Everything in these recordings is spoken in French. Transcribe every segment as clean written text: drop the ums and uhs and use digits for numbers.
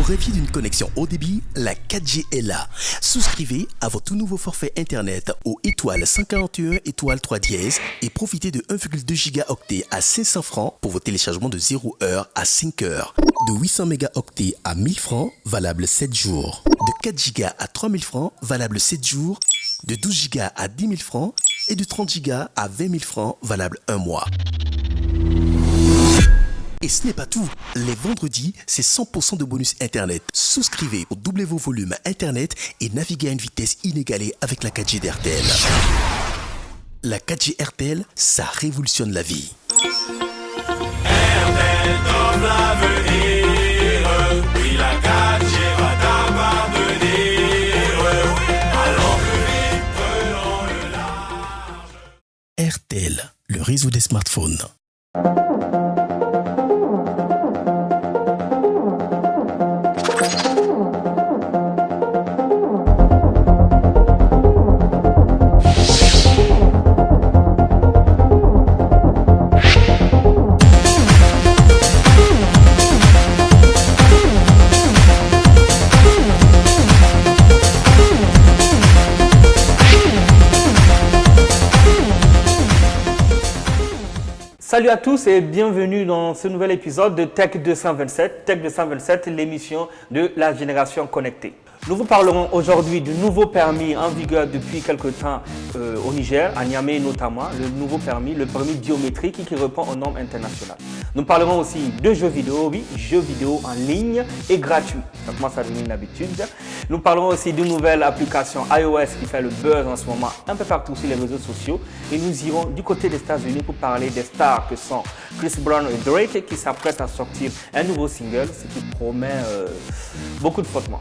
rêviez d'une connexion haut débit? La 4G est là. Souscrivez à votre tout nouveau forfait Internet au étoile 141 étoile 3 dièse et profitez de 1,2 gigaoctets à 500 francs pour vos téléchargements de 0 heure à 5 heures. De 800 mégaoctets à 1000 francs, valable 7 jours. De 4 gigas à 3000 francs, valable 7 jours. De 12 gigas à 10 000 francs et de 30 gigas à 20 000 francs, valable 1 mois. Et ce n'est pas tout. Les vendredis, c'est 100% de bonus Internet. Souscrivez pour doubler vos volumes Internet et naviguer à une vitesse inégalée avec la 4G d'RTL. La 4G RTL, ça révolutionne la vie. RTL donne l'avenir. Oui, la 4G va t'appartenir. Allons plus vite, prenons le large. RTL, le réseau des smartphones. Salut à tous et bienvenue dans ce nouvel épisode de Tech 227. Tech 227, l'émission de la génération connectée. Nous vous parlerons aujourd'hui du nouveau permis en vigueur depuis quelques temps au Niger, à Niamey notamment, le nouveau permis, le permis biométrique qui répond aux normes internationales. Nous parlerons aussi de jeux vidéo, oui, jeux vidéo en ligne et gratuits. Ça commence à devenir une habitude. Nous parlerons aussi d'une nouvelle application iOS qui fait le buzz en ce moment un peu partout sur les réseaux sociaux. Et nous irons du côté des États-Unis pour parler des stars que sont Chris Brown et Drake qui s'apprêtent à sortir un nouveau single, ce qui promet beaucoup de frottements.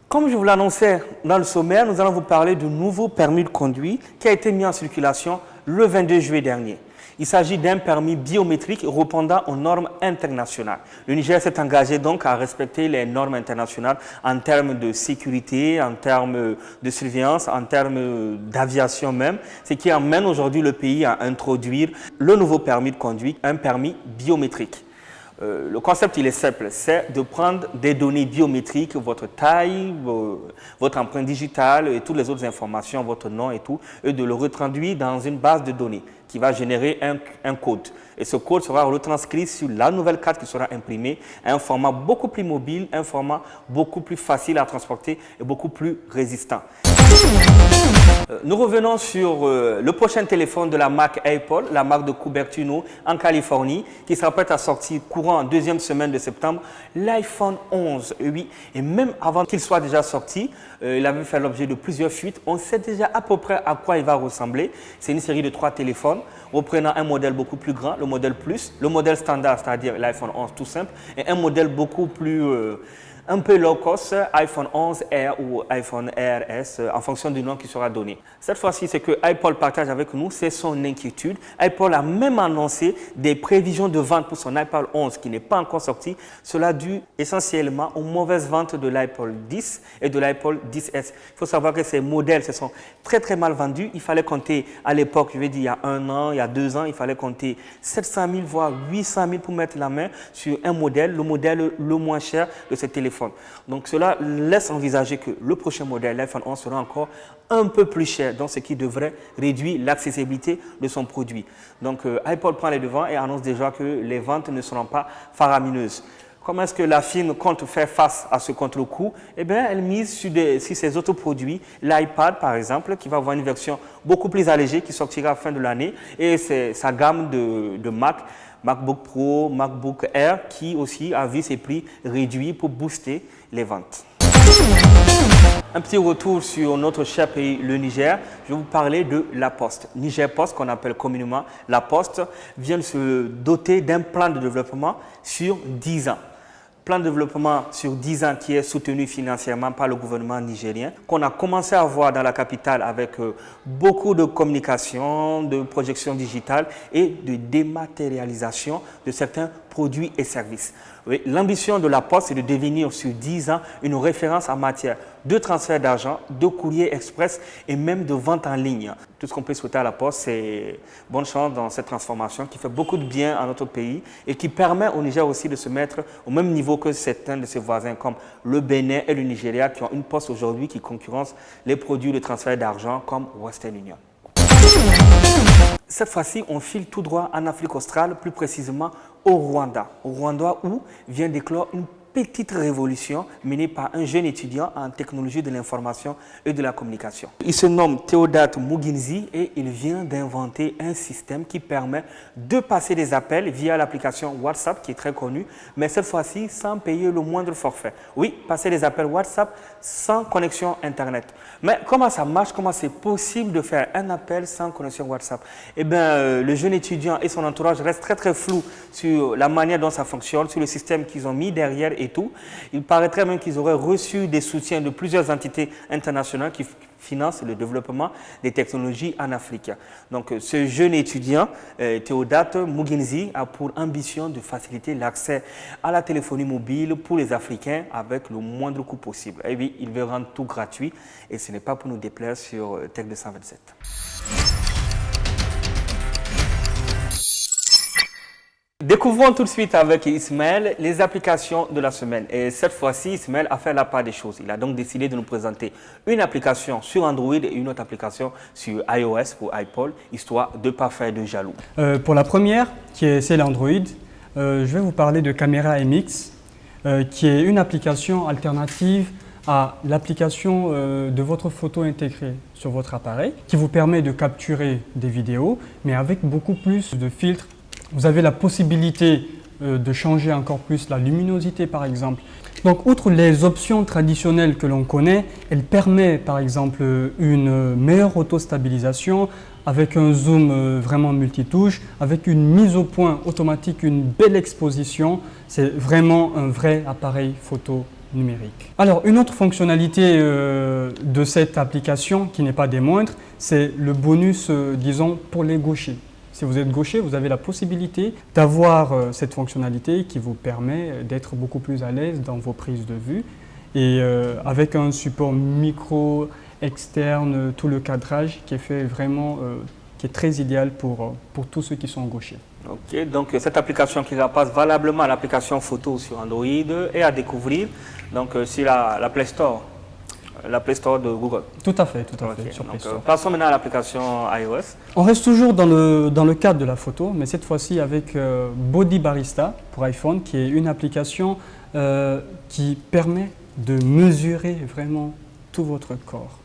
Comme je vous l'annonçais dans le sommaire, nous allons vous parler du nouveau permis de conduire qui a été mis en circulation le 22 juillet dernier. Il s'agit d'un permis biométrique répondant aux normes internationales. Le Niger s'est engagé donc à respecter les normes internationales en termes de sécurité, en termes de surveillance, en termes d'aviation même, ce qui amène aujourd'hui le pays à introduire le nouveau permis de conduire, un permis biométrique. Le concept, il est simple, c'est de prendre des données biométriques, votre taille, votre empreinte digitale et toutes les autres informations, votre nom et tout, et de le retranscrire dans une base de données qui va générer un code. Et ce code sera retranscrit sur la nouvelle carte qui sera imprimée, un format beaucoup plus mobile, un format beaucoup plus facile à transporter et beaucoup plus résistant. Nous revenons sur le prochain téléphone de la marque Apple, la marque de Cupertino en Californie, qui s'apprête à sortir courant en deuxième semaine de septembre, l'iPhone 11. Oui, et même avant qu'il soit déjà sorti, il avait fait l'objet de plusieurs fuites. On sait déjà à peu près à quoi il va ressembler. C'est une série de 3 téléphones, reprenant un modèle beaucoup plus grand, le modèle Plus, le modèle standard, c'est-à-dire l'iPhone 11 tout simple, et un modèle beaucoup plus... un peu low cost, iPhone 11 Air ou iPhone RS, en fonction du nom qui sera donné. Cette fois-ci, ce que Apple partage avec nous, c'est son inquiétude. Apple a même annoncé des prévisions de vente pour son iPhone 11 qui n'est pas encore sorti. Cela dû essentiellement aux mauvaises ventes de l'iPhone 10 et de l'iPhone 10S. Il faut savoir que ces modèles se sont très très mal vendus. Il fallait compter à l'époque, je vais dire il y a 1 an, il y a 2 ans, il fallait compter 700 000 voire 800 000 pour mettre la main sur un modèle, le modèle le moins cher de ce téléphone. Donc cela laisse envisager que le prochain modèle, l'iPhone 11, sera encore un peu plus cher, donc ce qui devrait réduire l'accessibilité de son produit. Donc Apple prend les devants et annonce déjà que les ventes ne seront pas faramineuses. Comment est-ce que la firme compte faire face à ce contre-coup? Eh bien, elle mise sur ses autres produits, l'iPad par exemple, qui va avoir une version beaucoup plus allégée qui sortira à la fin de l'année, et c'est sa gamme de Mac, MacBook Pro, MacBook Air, qui aussi a vu ses prix réduits pour booster les ventes. Un petit retour sur notre cher pays, le Niger. Je vais vous parler de La Poste. Niger Post, qu'on appelle communément La Poste, vient de se doter d'un plan de développement sur 10 ans. Plan de développement sur 10 ans qui est soutenu financièrement par le gouvernement nigérien, qu'on a commencé à voir dans la capitale avec beaucoup de communication, de projection digitale et de dématérialisation de certains produits et services. Oui, l'ambition de La Poste est de devenir sur 10 ans une référence en matière de transfert d'argent, de courrier express et même de vente en ligne. Tout ce qu'on peut souhaiter à la Poste, c'est bonne chance dans cette transformation qui fait beaucoup de bien à notre pays et qui permet au Niger aussi de se mettre au même niveau que certains de ses voisins comme le Bénin et le Nigeria qui ont une Poste aujourd'hui qui concurrence les produits de transfert d'argent comme Western Union. Cette fois-ci, on file tout droit en Afrique australe, plus précisément au Rwanda. Au Rwanda où vient d'éclore une petite révolution menée par un jeune étudiant en technologie de l'information et de la communication. Il se nomme Théodate Muginzi et il vient d'inventer un système qui permet de passer des appels via l'application WhatsApp qui est très connue, mais cette fois-ci sans payer le moindre forfait. Oui, passer des appels WhatsApp sans connexion Internet. Mais comment ça marche? Comment c'est possible de faire un appel sans connexion WhatsApp? Eh bien, le jeune étudiant et son entourage restent très flous sur la manière dont ça fonctionne, sur le système qu'ils ont mis derrière et tout. Il paraîtrait même qu'ils auraient reçu des soutiens de plusieurs entités internationales qui financent le développement des technologies en Afrique. Donc, ce jeune étudiant, Théodate Muginzi, a pour ambition de faciliter l'accès à la téléphonie mobile pour les Africains avec le moindre coût possible. Et oui, il veut rendre tout gratuit et ce n'est pas pour nous déplaire sur Tech 227. Découvrons tout de suite avec Ismaël les applications de la semaine. Et cette fois-ci, Ismaël a fait la part des choses. Il a donc décidé de nous présenter une application sur Android et une autre application sur iOS ou iPod, histoire de ne pas faire de jaloux. Pour la première, qui est celle Android, je vais vous parler de Camera MX, qui est une application alternative à l'application de votre photo intégrée sur votre appareil, qui vous permet de capturer des vidéos, mais avec beaucoup plus de filtres. Vous avez la possibilité de changer encore plus la luminosité par exemple. Donc outre les options traditionnelles que l'on connaît, elle permet par exemple une meilleure auto-stabilisation avec un zoom vraiment multitouche, avec une mise au point automatique, une belle exposition. C'est vraiment un vrai appareil photo numérique. Alors une autre fonctionnalité de cette application qui n'est pas des moindres, c'est le bonus disons pour les gauchers. Si vous êtes gaucher, vous avez la possibilité d'avoir cette fonctionnalité qui vous permet d'être beaucoup plus à l'aise dans vos prises de vue. Et avec un support micro, externe, tout le cadrage qui est fait vraiment, qui est très idéal pour tous ceux qui sont gauchers. Ok, donc cette application qui passe valablement à l'application photo sur Android est à découvrir donc, sur la Play Store. La Play Store de Google. Tout à fait, Okay. sur Play Store. Donc, passons maintenant à l'application iOS. On reste toujours dans le cadre de la photo, mais cette fois-ci avec Body Barista pour iPhone, qui est une application qui permet de mesurer vraiment tout votre corps.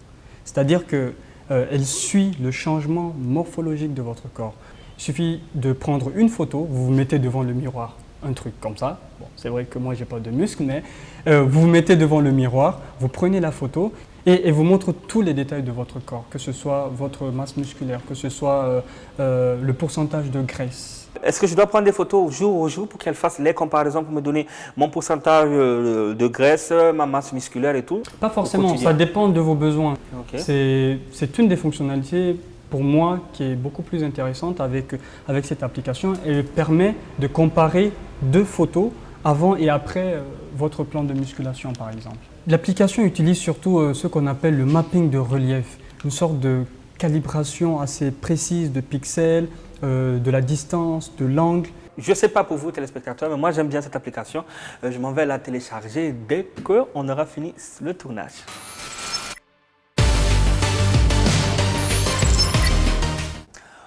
C'est-à-dire qu'elle suit le changement morphologique de votre corps. Il suffit de prendre une photo, vous vous mettez devant le miroir, un truc comme ça. Bon, c'est vrai que moi, je n'ai pas de muscles, mais vous vous mettez devant le miroir, vous prenez la photo et vous montre tous les détails de votre corps, que ce soit votre masse musculaire, que ce soit le pourcentage de graisse. Est-ce que je dois prendre des photos jour au jour pour qu'elle fasse les comparaisons pour me donner mon pourcentage de graisse, ma masse musculaire et tout? Pas forcément, ça dépend de vos besoins. Okay. C'est une des fonctionnalités pour moi qui est beaucoup plus intéressante avec cette application. Elle permet de comparer deux photos avant et après votre plan de musculation par exemple. L'application utilise surtout ce qu'on appelle le mapping de relief, une sorte de calibration assez précise de pixels, de la distance, de l'angle. Je ne sais pas pour vous téléspectateurs, mais moi j'aime bien cette application. Je m'en vais la télécharger dès qu'on aura fini le tournage.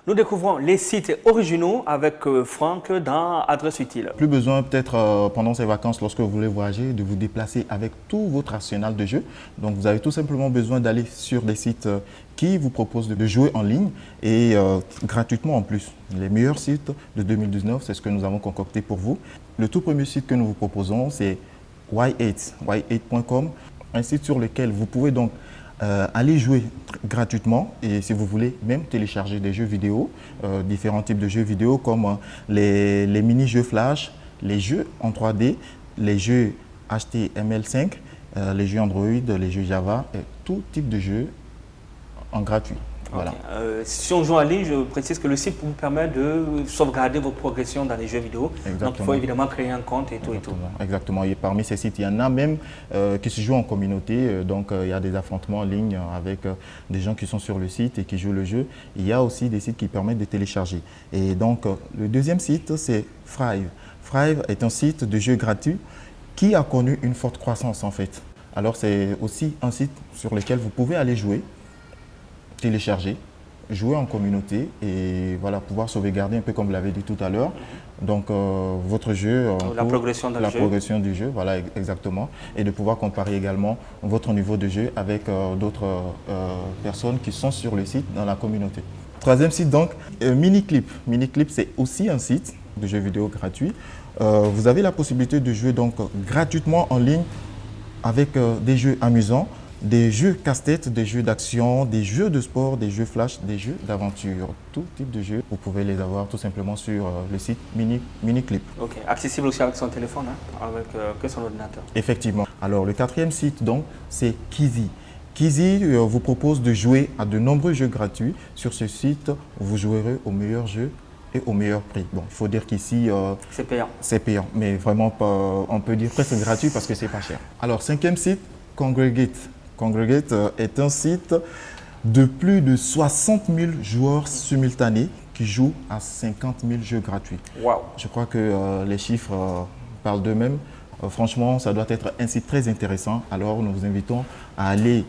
Nous découvrons les sites originaux avec Franck dans Adresse Utile. Plus besoin peut-être pendant ces vacances, lorsque vous voulez voyager, de vous déplacer avec tout votre arsenal de jeux. Donc vous avez tout simplement besoin d'aller sur des sites qui vous proposent de jouer en ligne et gratuitement en plus. Les meilleurs sites de 2019, c'est ce que nous avons concocté pour vous. Le tout premier site que nous vous proposons, c'est y8, y8.com, un site sur lequel vous pouvez donc allez jouer gratuitement et si vous voulez même télécharger des jeux vidéo, différents types de jeux vidéo comme les mini-jeux Flash, les jeux en 3D, les jeux HTML5, les jeux Android, les jeux Java, et tout type de jeux en gratuit. Voilà. Ok. Si on joue en ligne, je précise que le site vous permet de sauvegarder vos progressions dans les jeux vidéo. Donc il faut Exactement. évidemment créer un compte et tout. Exactement. Et parmi ces sites, il y en a même qui se jouent en communauté. Donc, il y a des affrontements en ligne avec des gens qui sont sur le site et qui jouent le jeu. Il y a aussi des sites qui permettent de télécharger. Et donc, le deuxième site, c'est Thrive. Thrive est un site de jeux gratuits qui a connu une forte croissance en fait. Alors, c'est aussi un site sur lequel vous pouvez aller jouer, télécharger, jouer en communauté et voilà, pouvoir sauvegarder un peu comme vous l'avez dit tout à l'heure. Donc votre jeu, La progression dans le jeu. progression du jeu, voilà exactement, et de pouvoir comparer également votre niveau de jeu avec d'autres personnes qui sont sur le site dans la communauté. Troisième site donc, Miniclip. Miniclip, c'est aussi un site de jeux vidéo gratuit. Vous avez la possibilité de jouer donc gratuitement en ligne avec des jeux amusants, des jeux casse-tête, des jeux d'action, des jeux de sport, des jeux flash, des jeux d'aventure. Tout type de jeux, vous pouvez les avoir tout simplement sur le site Miniclip. Ok, accessible aussi avec son téléphone, avec que son ordinateur. Effectivement. Alors le quatrième site donc, c'est Kizi. Kizi vous propose de jouer à de nombreux jeux gratuits. Sur ce site, vous jouerez aux meilleurs jeux et au meilleur prix. Bon, il faut dire qu'ici, C'est payant. c'est payant, mais vraiment pas, on peut dire presque gratuit parce que c'est pas cher. Alors, cinquième site, Congregate. Congregate est un site de plus de 60 000 joueurs simultanés qui jouent à 50 000 jeux gratuits. Waouh. Je crois que les chiffres parlent d'eux-mêmes. Franchement, ça doit être un site très intéressant. Alors, nous vous invitons à aller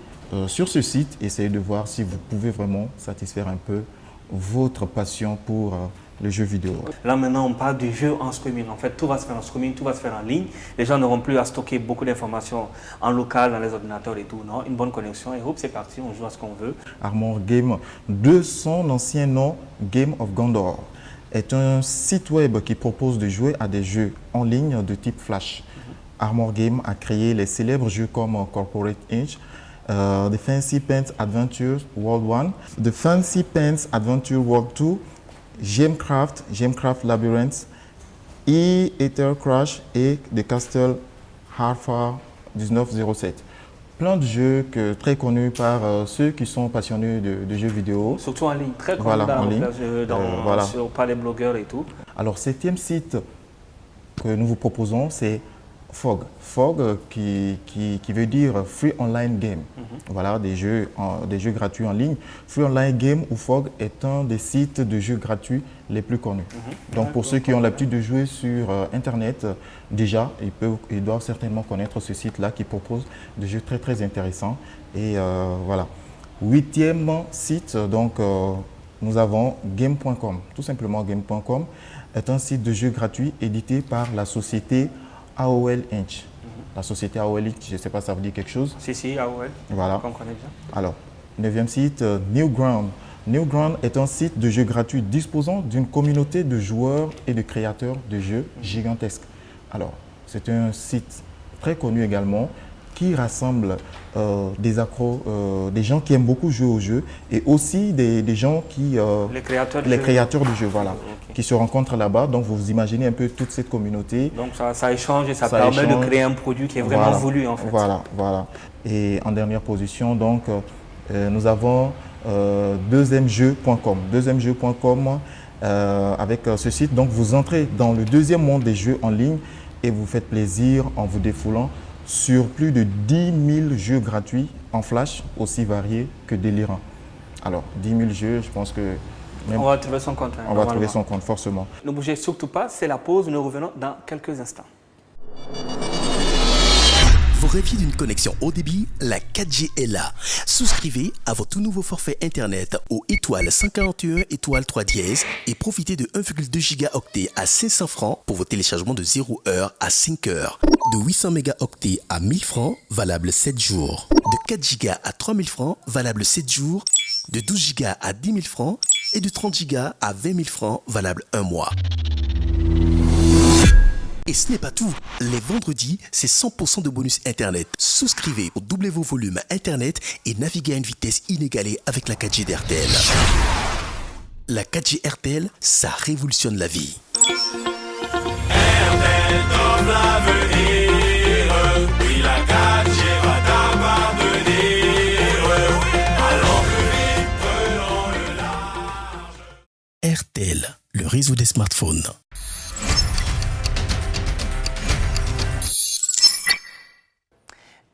sur ce site, essayer de voir si vous pouvez vraiment satisfaire un peu votre passion pour les jeux vidéo. Là maintenant on parle du jeu en streaming. En fait tout va se faire en streaming, tout va se faire en ligne. Les gens n'auront plus à stocker beaucoup d'informations en local dans les ordinateurs et tout. Non, une bonne connexion et hop c'est parti, on joue à ce qu'on veut. Armor Game, de son ancien nom Game of Gondor, est un site web qui propose de jouer à des jeux en ligne de type Flash. Armor Game a créé les célèbres jeux comme Corporate Inc., The Fancy Pants Adventures World 1, The Fancy Pants Adventure World 2, Gemcraft Labyrinth, Ether Crash et The Castle Harfar 1907. Plein de jeux très connus par ceux qui sont passionnés de jeux vidéo. Surtout en ligne, très connu Voilà, dans en la ligne. population, par les blogueurs et tout. Alors, septième site que nous vous proposons, c'est Fog. Fog qui veut dire Free Online Game. Voilà, des jeux gratuits en ligne. Free Online Game ou Fog est un des sites de jeux gratuits les plus connus. Donc, pour ceux qui ont l'habitude de jouer sur Internet, déjà, ils doivent certainement connaître ce site-là qui propose des jeux très, très intéressants. Et voilà. Huitième site, donc, nous avons Game.com. Tout simplement, Game.com est un site de jeux gratuit édité par la société AOL Inc. La société AOL Inc., je ne sais pas si ça vous dit quelque chose. Si, ouais. Voilà. Qu'on connaît bien. Alors, neuvième site, Newground. Newground est un site de jeux gratuits disposant d'une communauté de joueurs et de créateurs de jeux gigantesques. Alors, c'est un site très connu également qui rassemble des accros, des gens qui aiment beaucoup jouer aux jeux et aussi des gens qui… Les créateurs de les jeux. créateurs du jeu, voilà, Ok. qui se rencontrent là-bas. Donc, vous imaginez un peu toute cette communauté. Donc ça échange et ça Ça permet échange. de créer un produit qui est vraiment Voilà, voulu en fait. Voilà. Et en dernière position, donc, nous avons deuxièmejeu.com. Deuxièmejeu.com, avec ce site, donc vous entrez dans le deuxième monde des jeux en ligne et vous faites plaisir en vous défoulant sur plus de 10 000 jeux gratuits en flash, aussi variés que délirants. Alors, 10 000 jeux, je pense que même On va trouver son compte. on va trouver son compte, forcément. Ne bougez surtout pas, c'est la pause, nous revenons dans quelques instants. Vous rêviez d'une connexion haut débit? La 4G est là. Souscrivez à votre tout nouveau forfait Internet au étoile 141 étoile 3 dièse et profitez de 1,2 gigaoctets à 500 francs pour vos téléchargements de 0 heure à 5 heures. De 800 mégaoctets à 1000 francs, valable 7 jours. De 4 gigas à 3000 francs, valable 7 jours. De 12 gigas à 10 000 francs et de 30 gigas à 20 000 francs, valable 1 mois. Et ce n'est pas tout. Les vendredis, c'est 100% de bonus Internet. Souscrivez pour doubler vos volumes Internet et naviguer à une vitesse inégalée avec la 4G d'RTL. La 4G RTL, ça révolutionne la vie. RTL donne l'avenir. Oui, la 4G va t'appartenir. Allons plus vite, prenons RTL, le réseau des smartphones.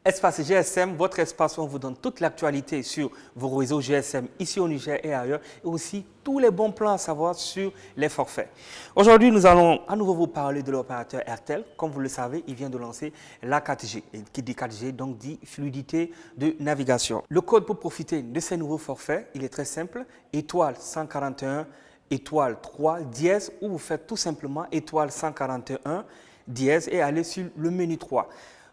Espace GSM, votre espace où on vous donne toute l'actualité sur vos réseaux GSM ici au Niger et ailleurs, et aussi tous les bons plans à savoir sur les forfaits. Aujourd'hui, nous allons à nouveau vous parler de l'opérateur Airtel. Comme vous le savez, il vient de lancer la 4G. Et qui dit 4G, donc dit fluidité de navigation. Le code pour profiter de ces nouveaux forfaits, il est très simple, étoile 141, étoile 3, dièse, ou vous faites tout simplement étoile 141, dièse, et allez sur le menu 3.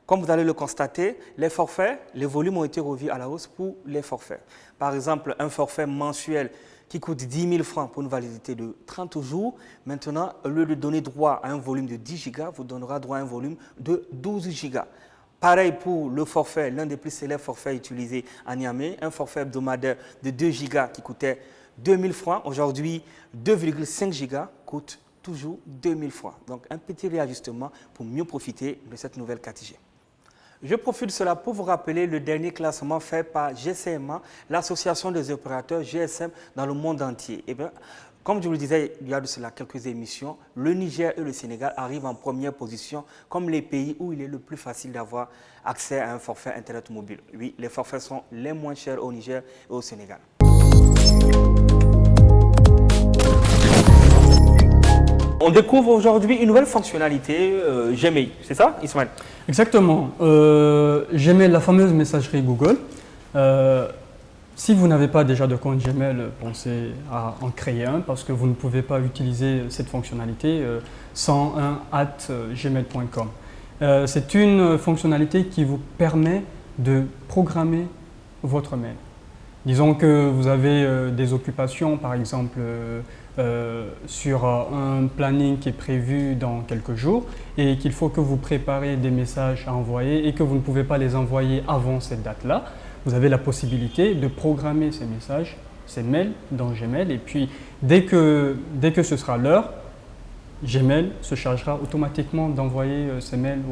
Comme vous allez le constater, les forfaits, les volumes ont été revus à la hausse pour les forfaits. Par exemple, un forfait mensuel qui coûte 10 000 francs pour une validité de 30 jours, maintenant, au lieu de donner droit à un volume de 10 gigas, vous donnera droit à un volume de 12 gigas. Pareil pour le forfait, l'un des plus célèbres forfaits utilisés à Niamey, un forfait hebdomadaire de 2 gigas qui coûtait 2 000 francs. Aujourd'hui, 2,5 gigas coûte toujours 2 000 francs. Donc, un petit réajustement pour mieux profiter de cette nouvelle 4G. Je profite de cela pour vous rappeler le dernier classement fait par GCMA, l'association des opérateurs GSM dans le monde entier. Et bien, comme je vous le disais il y a de cela quelques émissions, le Niger et le Sénégal arrivent en première position comme les pays où il est le plus facile d'avoir accès à un forfait Internet mobile. Oui, les forfaits sont les moins chers au Niger et au Sénégal. On découvre aujourd'hui une nouvelle fonctionnalité Gmail, c'est ça, Ismaël? Exactement. Gmail, la fameuse messagerie Google. Si vous n'avez pas déjà de compte Gmail, pensez à en créer un parce que vous ne pouvez pas utiliser cette fonctionnalité sans un @gmail.com. C'est une fonctionnalité qui vous permet de programmer votre mail. Disons que vous avez des occupations, par exemple, sur un planning qui est prévu dans quelques jours et qu'il faut que vous préparez des messages à envoyer et que vous ne pouvez pas les envoyer avant cette date-là, vous avez la possibilité de programmer ces messages, ces mails dans Gmail et puis dès que ce sera l'heure, Gmail se chargera automatiquement d'envoyer ces mails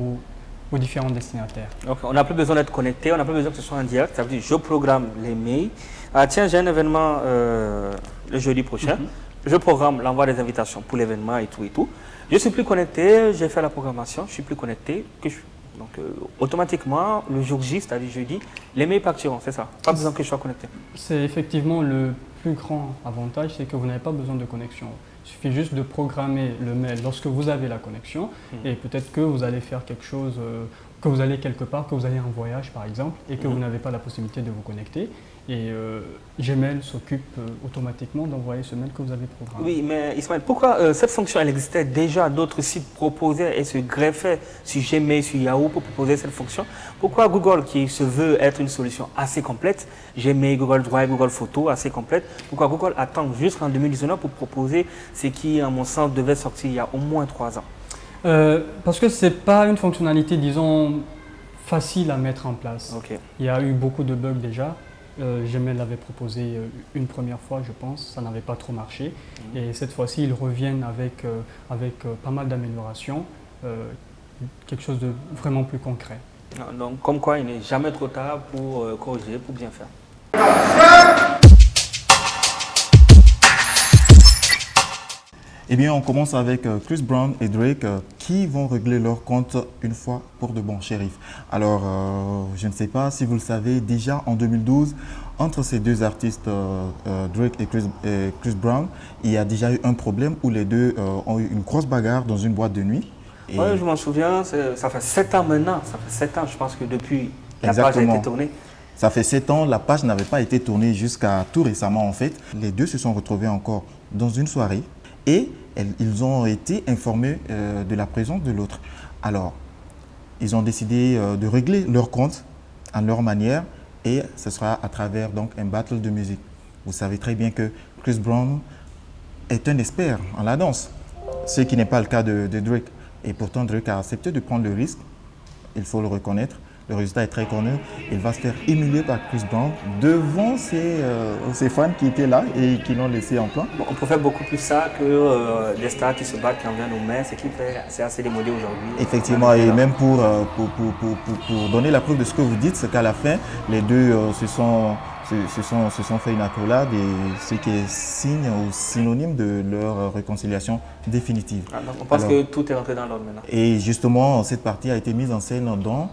aux différents destinataires. Donc, on n'a plus besoin d'être connecté, on n'a plus besoin que ce soit en direct, ça veut dire je programme les mails. Ah tiens, j'ai un événement le jeudi prochain. Je programme l'envoi des invitations pour l'événement et tout et tout. Je suis plus connecté, j'ai fait la programmation, je suis plus connecté. Donc automatiquement, le jour J, c'est-à-dire jeudi, les mails partiront, c'est ça? Pas besoin que je sois connecté. C'est effectivement le plus grand avantage, c'est que vous n'avez pas besoin de connexion. Il suffit juste de programmer le mail lorsque vous avez la connexion et peut-être que vous allez faire quelque chose, que vous allez quelque part, que vous allez en voyage par exemple et que vous n'avez pas la possibilité de vous connecter. Et Gmail s'occupe automatiquement d'envoyer ce mail que vous avez programmé. Oui, mais Ismaël, pourquoi cette fonction elle existait déjà, d'autres sites proposaient et se greffaient sur Gmail, sur Yahoo pour proposer cette fonction? Pourquoi Google, qui se veut être une solution assez complète, Gmail, Google Drive, Google Photos, assez complète, pourquoi Google attend jusqu'en 2019 pour proposer ce qui, à mon sens, devait sortir il y a au moins 3 ans? Parce que ce n'est pas une fonctionnalité, disons, facile à mettre en place. Okay. Il y a eu beaucoup de bugs déjà. Gmail l'avait proposé une première fois, je pense, ça n'avait pas trop marché. Et cette fois-ci, ils reviennent avec pas mal d'améliorations, quelque chose de vraiment plus concret. Donc, comme quoi, il n'est jamais trop tard pour corriger, pour bien faire. Eh bien, on commence avec Chris Brown et Drake qui vont régler leur compte une fois pour de bon, shérif. Alors, je ne sais pas si vous le savez, déjà en 2012, entre ces deux artistes, Drake et Chris Brown, il y a déjà eu un problème où les deux ont eu une grosse bagarre dans une boîte de nuit. Oui, je m'en souviens, ça fait 7 ans maintenant. Ça fait 7 ans, je pense que depuis la page a été tournée. Ça fait 7 ans, la page n'avait pas été tournée jusqu'à tout récemment en fait. Les deux se sont retrouvés encore dans une soirée. Et ils ont été informés de la présence de l'autre. Alors, ils ont décidé de régler leur compte à leur manière et ce sera à travers donc, un battle de musique. Vous savez très bien que Chris Brown est un expert en la danse, ce qui n'est pas le cas de Drake. Et pourtant, Drake a accepté de prendre le risque, il faut le reconnaître. Le résultat est très connu. Il va se faire émuler par Chris Brown devant ses fans qui étaient là et qui l'ont laissé en plan. Bon, on préfère beaucoup plus ça que des stars qui se battent, qui envoient nos mains. C'est assez démodé aujourd'hui. Effectivement, et même pour donner la preuve de ce que vous dites, c'est qu'à la fin, les deux se sont se sont fait une accolade et ce qui est signe ou synonyme de leur réconciliation définitive. Ah, donc on pense que tout est rentré dans l'ordre maintenant. Et justement, cette partie a été mise en scène dans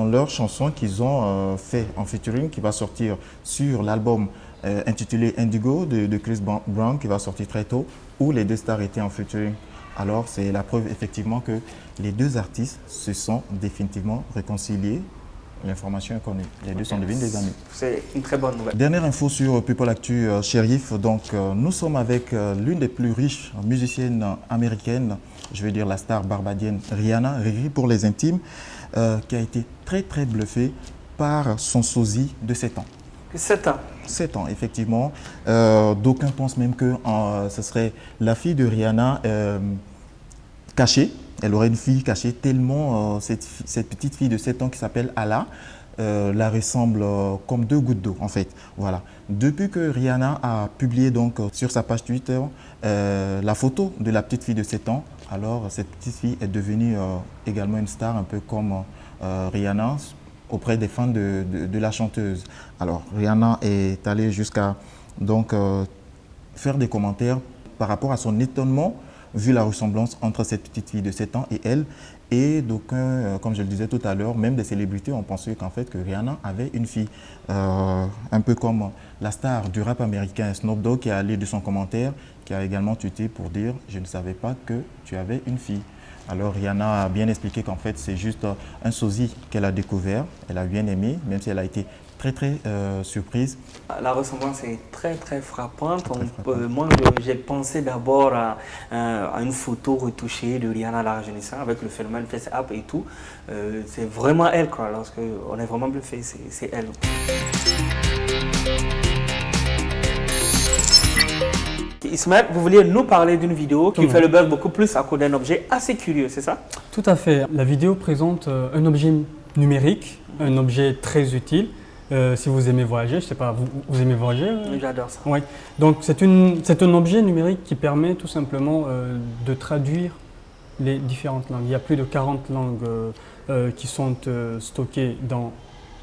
leur chanson qu'ils ont fait en featuring, qui va sortir sur l'album intitulé Indigo de Chris Brown, qui va sortir très tôt, où les deux stars étaient en featuring. Alors c'est la preuve effectivement que les deux artistes se sont définitivement réconciliés. L'information est connue. Les deux sont devenus des amis. C'est une très bonne nouvelle. Dernière info sur People Actu, Chérif. Donc, nous sommes avec l'une des plus riches musiciennes américaines, je veux dire la star barbadienne Rihanna, Riri pour les intimes, qui a été très très bluffée par son sosie de 7 ans. 7 ans. 7 ans, effectivement. D'aucuns pensent même que ce serait la fille de Rihanna cachée. Elle aurait une fille cachée tellement cette petite fille de 7 ans qui s'appelle Ala la ressemble comme deux gouttes d'eau en fait. Voilà. Depuis que Rihanna a publié donc sur sa page Twitter la photo de la petite fille de 7 ans, alors cette petite fille est devenue également une star un peu comme Rihanna auprès des fans de la chanteuse. Alors Rihanna est allée jusqu'à donc faire des commentaires par rapport à son étonnement vu la ressemblance entre cette petite fille de 7 ans et elle. Et d'aucuns, comme je le disais tout à l'heure, même des célébrités ont pensé qu'en fait que Rihanna avait une fille. Un peu comme la star du rap américain Snoop Dogg qui a allé de son commentaire, qui a également tweeté pour dire « Je ne savais pas que tu avais une fille ». Alors Rihanna a bien expliqué qu'en fait c'est juste un sosie qu'elle a découvert, elle a bien aimé, même si elle a été très surprise. La ressemblance est très frappante. Moi, j'ai pensé d'abord à une photo retouchée de Rihanna la rajeunissant avec le phénomène face up et tout. C'est vraiment elle, quoi. Lorsqu'on est vraiment bluffé, c'est elle. Ismaël, vous vouliez nous parler d'une vidéo qui fait le buzz beaucoup plus à cause d'un objet assez curieux, c'est ça? Tout à fait. La vidéo présente un objet numérique, un objet très utile. Si vous aimez voyager, je ne sais pas, vous aimez voyager? J'adore ça. Oui. Donc c'est un objet numérique qui permet tout simplement de traduire les différentes langues. Il y a plus de 40 langues qui sont stockées dans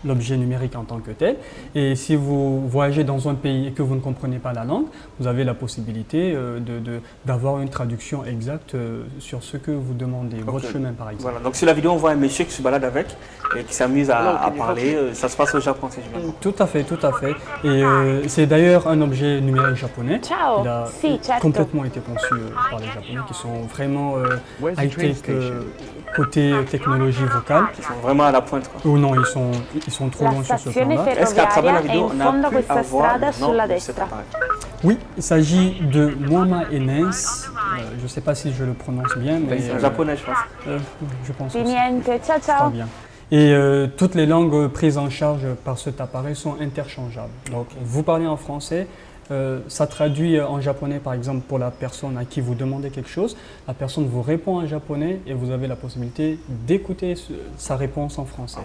l'objet numérique en tant que tel. Et si vous voyagez dans un pays et que vous ne comprenez pas la langue, vous avez la possibilité d'avoir une traduction exacte sur ce que vous demandez, votre chemin par exemple. Voilà, donc sur la vidéo, on voit un monsieur qui se balade avec et qui s'amuse à parler. Ça se passe au Japon, si je me trompe. Tout à fait, tout à fait. Et c'est d'ailleurs un objet numérique japonais. Ciao. Il a complètement été conçu par les Japonais qui sont vraiment high-tech côté technologie vocale. Ils sont vraiment à la pointe, quoi. Ou non, ils sont trop loin sur ce plan-là. Est-ce qu'à travers la vidéo, on a pu avoir le nom de cet appareil? Oui, il s'agit de Muama Enens. Je ne sais pas si je le prononce bien, mais C'est en japonais, je pense. je pense aussi. Niente, ciao Très ciao. bien. Et toutes les langues prises en charge par cet appareil sont interchangeables. Donc, vous parlez en français, ça traduit en japonais, par exemple, pour la personne à qui vous demandez quelque chose. La personne vous répond en japonais et vous avez la possibilité d'écouter sa réponse en français.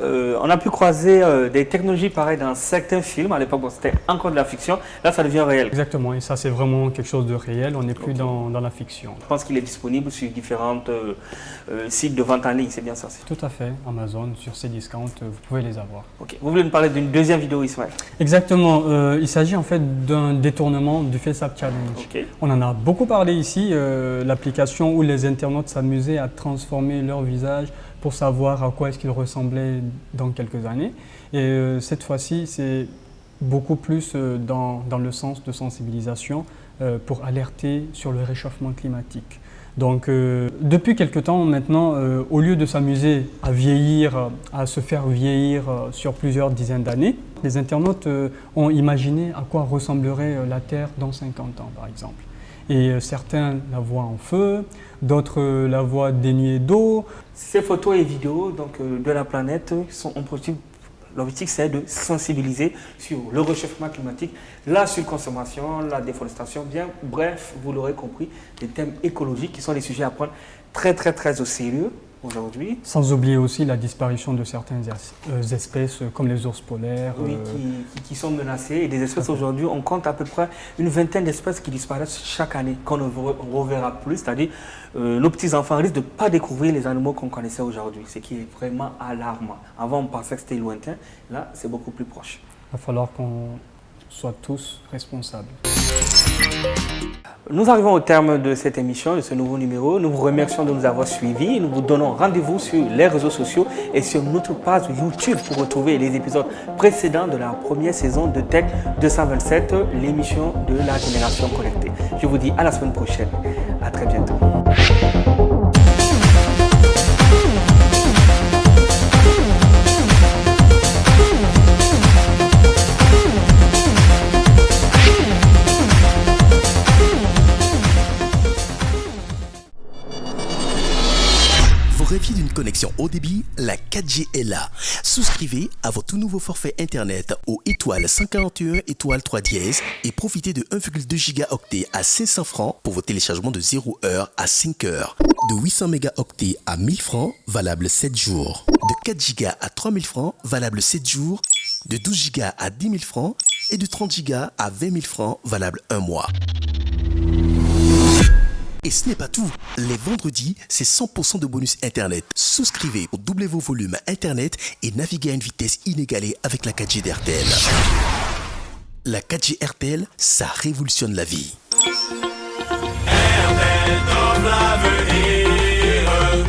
On a pu croiser des technologies pareilles dans certains films. À l'époque, c'était encore de la fiction. Là, ça devient réel. Exactement, et ça, c'est vraiment quelque chose de réel. On n'est plus dans la fiction. Je pense qu'il est disponible sur différents sites de vente en ligne, c'est bien ça? Tout à fait. Amazon, sur Cdiscount, vous pouvez les avoir. Ok. Vous voulez nous parler d'une deuxième vidéo, Ismaël? Exactement. Il s'agit en fait d'un détournement du FaceApp Challenge. Okay. On en a beaucoup parlé ici, l'application où les internautes s'amusaient à transformer leur visage pour savoir à quoi est-ce qu'ils ressemblaient dans quelques années. Et cette fois-ci, c'est beaucoup plus dans le sens de sensibilisation pour alerter sur le réchauffement climatique. Donc, depuis quelque temps maintenant, au lieu de s'amuser à vieillir, à se faire vieillir sur plusieurs dizaines d'années, les internautes ont imaginé à quoi ressemblerait la Terre dans 50 ans, par exemple. Et certains la voient en feu, d'autres la voient dénuée d'eau. Ces photos et vidéos donc, de la planète ont possible. L'objectif, c'est de sensibiliser sur le réchauffement climatique, la surconsommation, la déforestation, bien, bref, vous l'aurez compris, des thèmes écologiques qui sont des sujets à prendre très au sérieux. aujourd'hui. Sans oublier aussi la disparition de certaines espèces comme les ours polaires. Oui, qui sont menacées. Et des espèces aujourd'hui, on compte à peu près une vingtaine d'espèces qui disparaissent chaque année, qu'on ne reverra plus. C'est-à-dire, nos petits-enfants risquent de ne pas découvrir les animaux qu'on connaissait aujourd'hui, ce qui est vraiment alarmant. Avant, on pensait que c'était lointain. Là, c'est beaucoup plus proche. Il va falloir qu'on soit tous responsables. Nous arrivons au terme de cette émission, de ce nouveau numéro. Nous vous remercions de nous avoir suivis. Nous vous donnons rendez-vous sur les réseaux sociaux et sur notre page YouTube pour retrouver les épisodes précédents de la première saison de Tech 227, l'émission de la génération connectée. Je vous dis à la semaine prochaine. À très bientôt. Vous rêviez d'une connexion haut débit? La 4G est là. Souscrivez à votre tout nouveau forfait Internet au étoile 141 étoile 3 dièse et profitez de 1,2 gigaoctets à 500 francs pour vos téléchargements de 0 heure à 5 heures. De 800 mégaoctets à 1000 francs, valable 7 jours. De 4 gigas à 3000 francs, valable 7 jours. De 12 gigas à 10 000 francs et de 30 gigas à 20 000 francs, valable 1 mois. Et ce n'est pas tout. Les vendredis, c'est 100% de bonus Internet. Souscrivez pour doubler vos volumes Internet et naviguer à une vitesse inégalée avec la 4G d'RTL. La 4G RTL, ça révolutionne la vie. RTL donne l'avenir.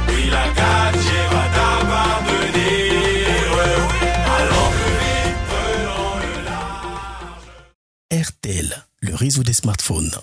Oui, la 4G va t'appartenir. Allons plus vite, prenons le large. RTL, le réseau des smartphones.